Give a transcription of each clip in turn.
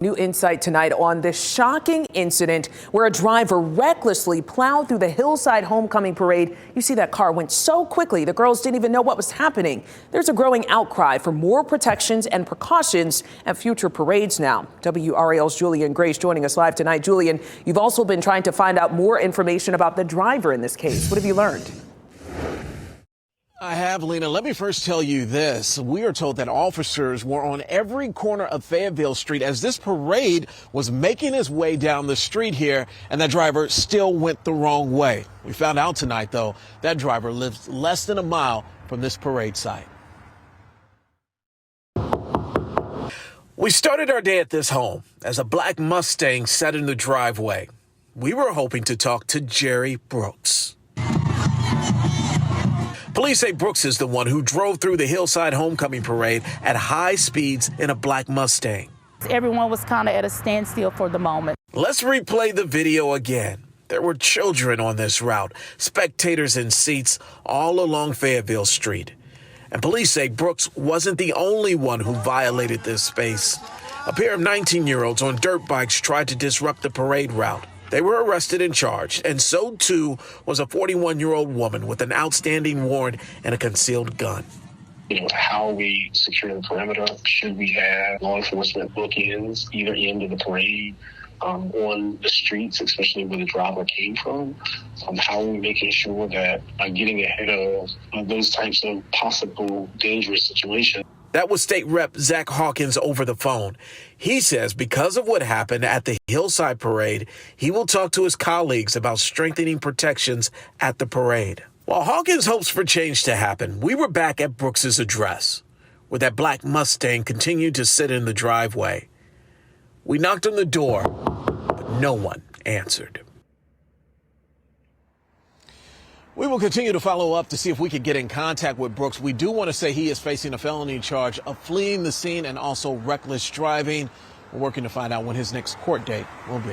New insight tonight on this shocking incident where a driver recklessly plowed through the Hillside Homecoming Parade. You see that car went so quickly, the girls didn't even know what was happening. There's a growing outcry for more protections and precautions at future parades now. WRAL's Julian Grace joining us live tonight. Julian, you've also been trying to find out more information about the driver in this case. What have you learned? I have, Lena. Let me first tell you this. We are told that officers were on every corner of Fayetteville Street as this parade was making its way down the street here, and that driver still went the wrong way. We found out tonight, though, that driver lives less than a mile from this parade site. We started our day at this home as a black Mustang sat in the driveway. We were hoping to talk to Jerry Brooks. Police say Brooks is the one who drove through the Hillside Homecoming Parade at high speeds in a black Mustang. Everyone was kind of at a standstill for the moment. Let's replay the video again. There were children on this route, spectators in seats all along Fayetteville Street. And police say Brooks wasn't the only one who violated this space. A pair of 19-year-olds on dirt bikes tried to disrupt the parade route. They were arrested and charged, and so too was a 41-year-old woman with an outstanding warrant and a concealed gun. How we secure the perimeter? Should we have law enforcement bookends either end of the parade on the streets, especially where the driver came from? How are we making sure that getting ahead of those types of possible dangerous situations? That was State Rep Zach Hawkins over the phone. He says because of what happened at the Hillside Parade, he will talk to his colleagues about strengthening protections at the parade. While Hawkins hopes for change to happen, we were back at Brooks's address, where that black Mustang continued to sit in the driveway. We knocked on the door, but no one answered. We will continue to follow up to see if we can get in contact with Brooks. We do want to say he is facing a felony charge of fleeing the scene and also reckless driving. We're working to find out when his next court date will be.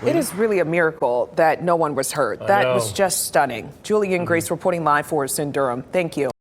It is really a miracle that no one was hurt. That was just stunning. Julian Grace reporting live for us in Durham. Thank you.